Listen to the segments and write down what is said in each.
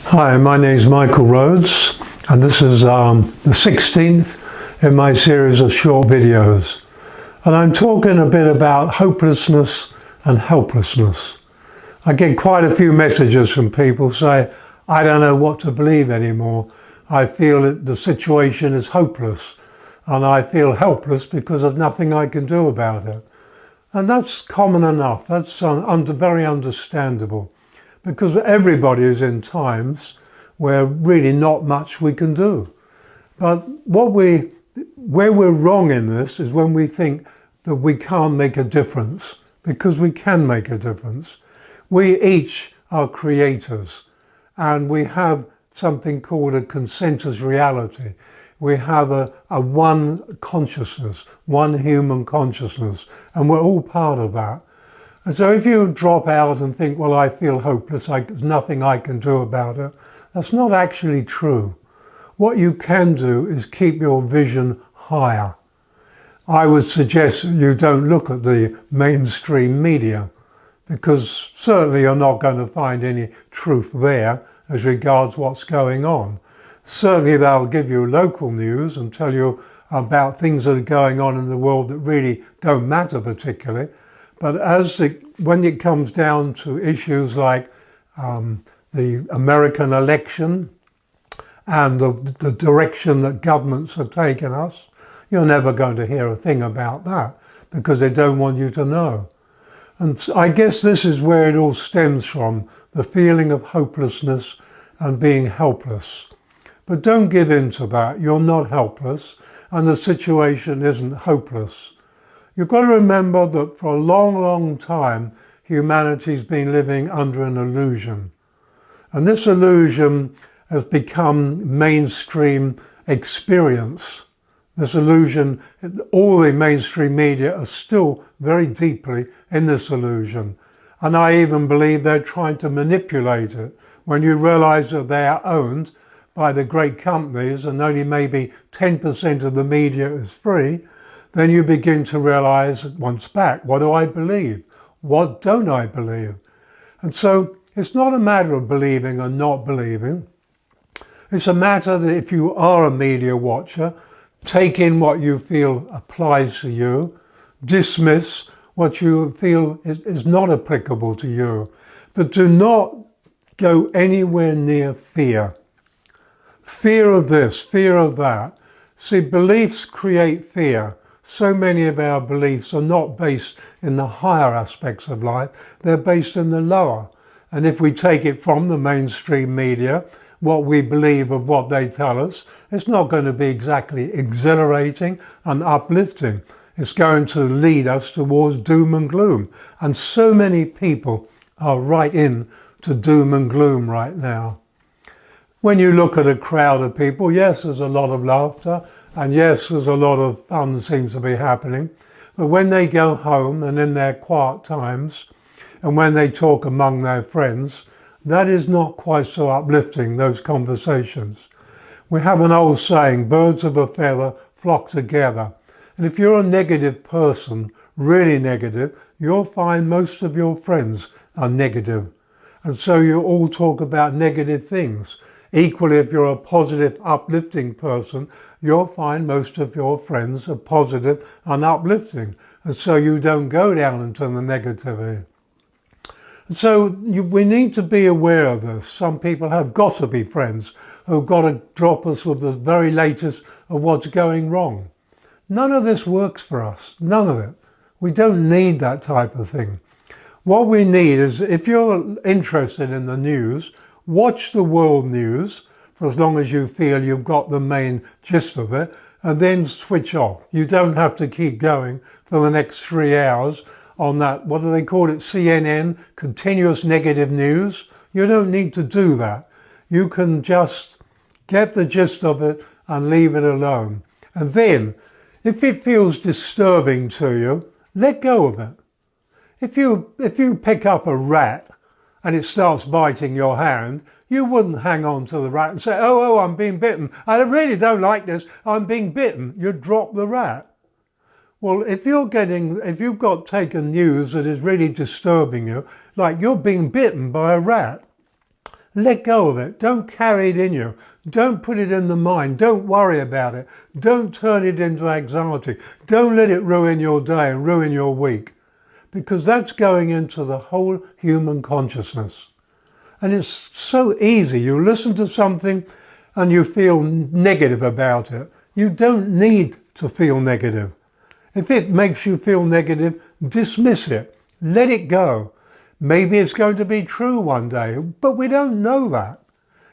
Hi, my name is Michael Rhodes, and this is the 16th in my series of short videos. And I'm talking a bit about hopelessness and helplessness. I get quite a few messages from people saying, I don't know what to believe anymore. I feel that the situation is hopeless, and I feel helpless because of nothing I can do about it. And that's common enough. That's very understandable, because everybody is in times where really not much we can do. But where we're wrong in this is when we think that we can't make a difference, because we can make a difference. We each are creators, and we have something called a consensus reality. We have a one consciousness, one human consciousness, and we're all part of that. And so if you drop out and think, well, I feel hopeless, there's nothing I can do about it, that's not actually true. What you can do is keep your vision higher. I would suggest you don't look at the mainstream media, because certainly you're not going to find any truth there as regards what's going on. Certainly they'll give you local news and tell you about things that are going on in the world that really don't matter particularly. But when it comes down to issues like the American election and the direction that governments have taken us, you're never going to hear a thing about that, because they don't want you to know. And I guess this is where it all stems from, the feeling of hopelessness and being helpless. But don't give in to that. You're not helpless, and the situation isn't hopeless. You've got to remember that for a long, long time, humanity's been living under an illusion. And this illusion has become mainstream experience. This illusion, all the mainstream media are still very deeply in this illusion. And I even believe they're trying to manipulate it. When you realize that they are owned by the great companies and only maybe 10% of the media is free, then you begin to realize once back, what do I believe? What don't I believe? And so it's not a matter of believing or not believing. It's a matter that if you are a media watcher, take in what you feel applies to you, dismiss what you feel is not applicable to you, but do not go anywhere near fear. Fear of this, fear of that. See, beliefs create fear. So many of our beliefs are not based in the higher aspects of life, they're based in the lower. And if we take it from the mainstream media, what we believe of what they tell us, it's not going to be exactly exhilarating and uplifting. It's going to lead us towards doom and gloom. And so many people are right in to doom and gloom right now. When you look at a crowd of people, yes, there's a lot of laughter, and yes, there's a lot of fun seems to be happening. But when they go home and in their quiet times, and when they talk among their friends, that is not quite so uplifting, those conversations. We have an old saying, birds of a feather flock together. And if you're a negative person, really negative, you'll find most of your friends are negative. And so you all talk about negative things. Equally, if you're a positive, uplifting person, you'll find most of your friends are positive and uplifting. And so you don't go down into the negativity. And so we need to be aware of this. Some people have gossipy friends who've got to drop us with the very latest of what's going wrong. None of this works for us. None of it. We don't need that type of thing. What we need is, if you're interested in the news, watch the world news for as long as you feel you've got the main gist of it, and then switch off. You don't have to keep going for the next 3 hours on that, what do they call it, CNN, continuous negative news. You don't need to do that. You can just get the gist of it and leave it alone. And then, if it feels disturbing to you, let go of it. If you pick up a rat and it starts biting your hand, you wouldn't hang on to the rat and say, oh, I'm being bitten. I really don't like this. I'm being bitten. You'd drop the rat. Well, if you've got taken news that is really disturbing you, like you're being bitten by a rat, Let go of it. Don't carry it in you. Don't put it in the mind. Don't worry about it. Don't turn it into anxiety. Don't let it ruin your day and ruin your week, because that's going into the whole human consciousness. And it's so easy. You listen to something and you feel negative about it. You don't need to feel negative. If it makes you feel negative, dismiss it. Let it go. Maybe it's going to be true one day, but we don't know that.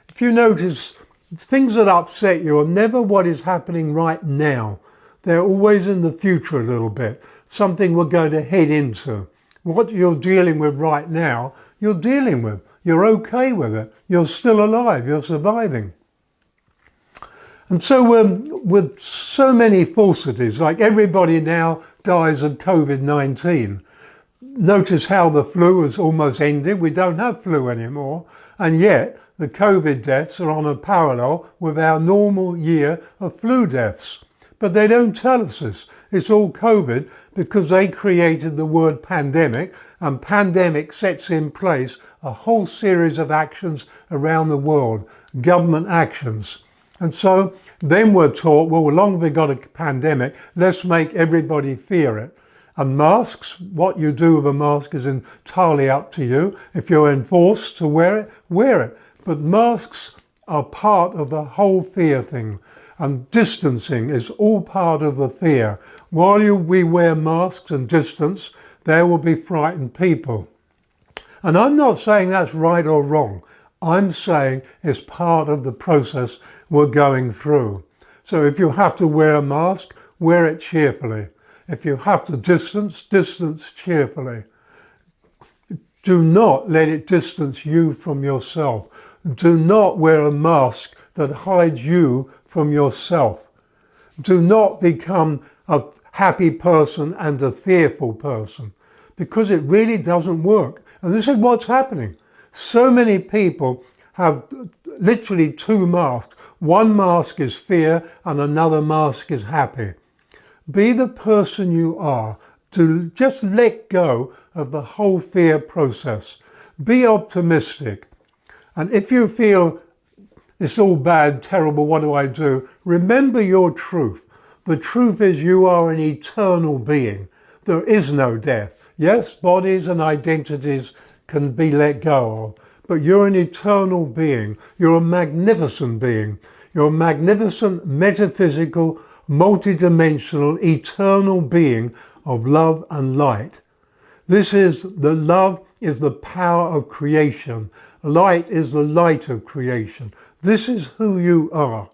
If you notice, things that upset you are never what is happening right now. They're always in the future a little bit, something we're going to head into. What you're dealing with right now, you're dealing with. You're okay with it. You're still alive. You're surviving. And so with so many falsities, like everybody now dies of COVID-19. Notice how the flu has almost ended. We don't have flu anymore. And yet the COVID deaths are on a parallel with our normal year of flu deaths. But they don't tell us this. It's all COVID because they created the word pandemic, and pandemic sets in place a whole series of actions around the world, government actions. And so then we're taught, well, long as we've got a pandemic, let's make everybody fear it. And masks, what you do with a mask is entirely up to you. If you're enforced to wear it, wear it. But masks are part of the whole fear thing. And distancing is all part of the fear. While we wear masks and distance, there will be frightened people. And I'm not saying that's right or wrong. I'm saying it's part of the process we're going through. So if you have to wear a mask, wear it cheerfully. If you have to distance, distance cheerfully. Do not let it distance you from yourself. Do not wear a mask that hides you from yourself. Do not become a happy person and a fearful person, because it really doesn't work. And this is what's happening. So many people have literally two masks. One mask is fear and another mask is happy. Be the person you are. To just let go of the whole fear process. Be optimistic. And if you feel it's all bad, terrible, what do I do? Remember your truth. The truth is you are an eternal being. There is no death. Yes, bodies and identities can be let go of, but you're an eternal being. You're a magnificent being. You're a magnificent, metaphysical, multidimensional, eternal being of love and light. Love is the power of creation. Light is the light of creation. This is who you are.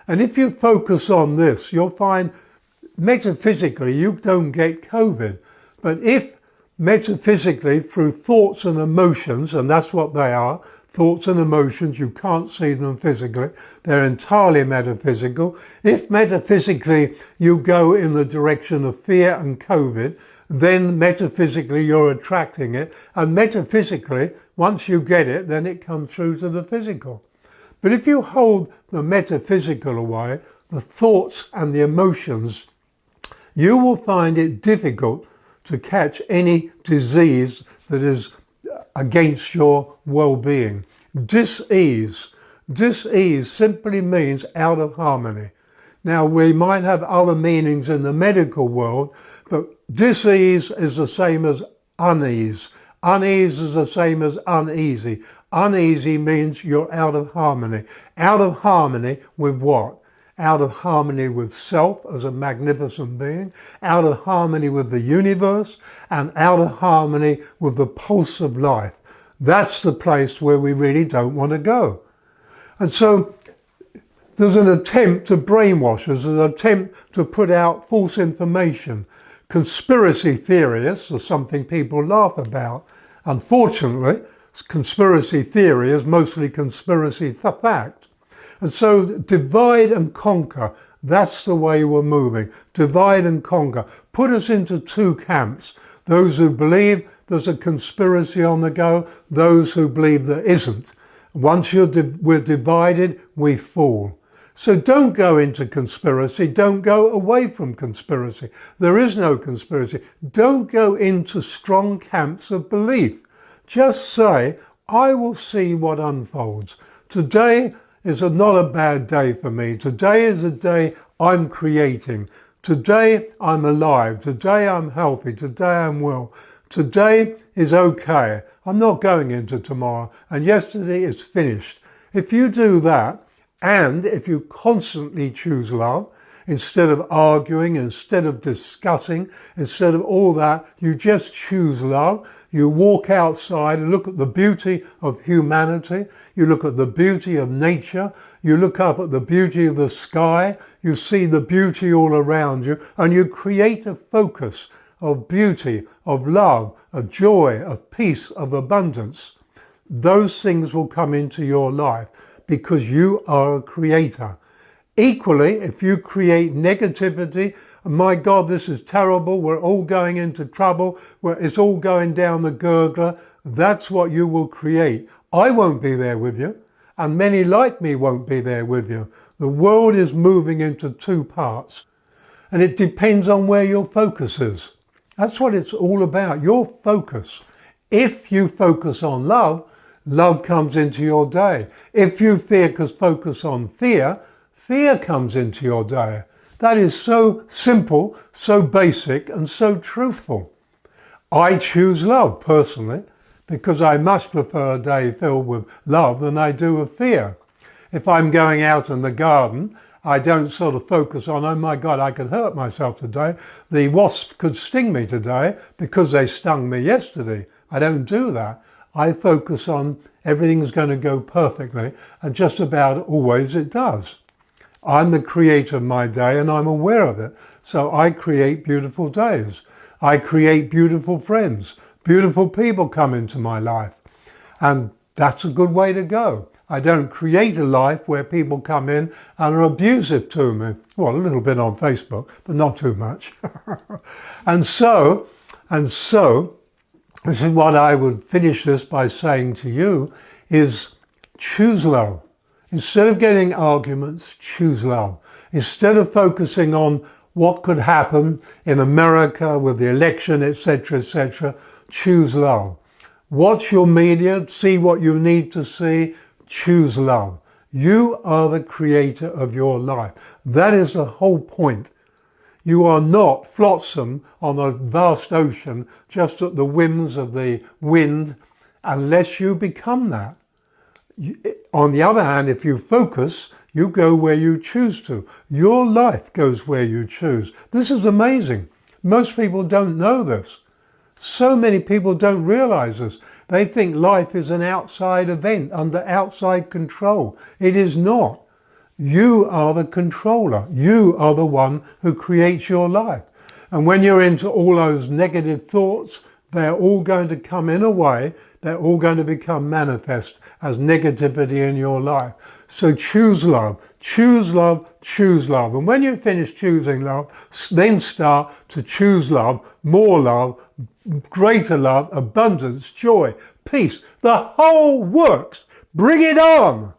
And if you focus on this, you'll find metaphysically you don't get COVID. But if metaphysically through thoughts and emotions, and that's what they are, thoughts and emotions, you can't see them physically, they're entirely metaphysical. If metaphysically you go in the direction of fear and COVID, then metaphysically you're attracting it, and metaphysically, once you get it, then it comes through to the physical. But if you hold the metaphysical away, the thoughts and the emotions, you will find it difficult to catch any disease that is against your well-being. Dis-ease. Dis-ease simply means out of harmony. Now, we might have other meanings in the medical world, but dis-ease is the same as unease. Unease is the same as uneasy. Uneasy means you're out of harmony. Out of harmony with what? Out of harmony with self as a magnificent being, out of harmony with the universe, and out of harmony with the pulse of life. That's the place where we really don't want to go. And so there's an attempt to brainwash us, an attempt to put out false information. Conspiracy theorists are something people laugh about. Unfortunately, conspiracy theory is mostly conspiracy fact. And so divide and conquer, that's the way we're moving. Divide and conquer. Put us into two camps. Those who believe there's a conspiracy on the go, those who believe there isn't. Once we're divided, we fall. So don't go into conspiracy. Don't go away from conspiracy. There is no conspiracy. Don't go into strong camps of belief. Just say, I will see what unfolds. Today is not a bad day for me. Today is a day I'm creating. Today I'm alive. Today I'm healthy. Today I'm well. Today is okay. I'm not going into tomorrow. And yesterday is finished. If you do that, and if you constantly choose love, instead of arguing, instead of discussing, instead of all that, you just choose love. You walk outside and look at the beauty of humanity. You look at the beauty of nature. You look up at the beauty of the sky. You see the beauty all around you, and you create a focus of beauty, of love, of joy, of peace, of abundance. Those things will come into your life because you are a creator. Equally, if you create negativity, my God, this is terrible, we're all going into trouble, it's all going down the gurgler, that's what you will create. I won't be there with you, and many like me won't be there with you. The world is moving into two parts, and it depends on where your focus is. That's what it's all about, your focus. If you focus on love, love comes into your day. If you focus on fear, fear comes into your day. That is so simple, so basic, and so truthful. I choose love personally because I much prefer a day filled with love than I do with fear. If I'm going out in the garden, I don't sort of focus on, oh my God, I could hurt myself today. The wasp could sting me today because they stung me yesterday. I don't do that. I focus on everything's going to go perfectly, and just about always it does. I'm the creator of my day and I'm aware of it. So I create beautiful days. I create beautiful friends. Beautiful people come into my life. And that's a good way to go. I don't create a life where people come in and are abusive to me. Well, a little bit on Facebook, but not too much. And so, this is what I would finish this by saying to you, is choose love. Instead of getting arguments, choose love. Instead of focusing on what could happen in America with the election, etc., choose love. Watch your media, see what you need to see, choose love. You are the creator of your life. That is the whole point. You are not flotsam on a vast ocean just at the whims of the wind unless you become that. On the other hand, if you focus, you go where you choose to. Your life goes where you choose. This is amazing. Most people don't know this. So many people don't realize this. They think life is an outside event under outside control. It is not. You are the controller. You are the one who creates your life. And when you're into all those negative thoughts, they're all going to come in a way, they're all going to become manifest as negativity in your life. So choose love, choose love, choose love. And when you finish choosing love, then start to choose love, more love, greater love, abundance, joy, peace. The whole works. Bring it on.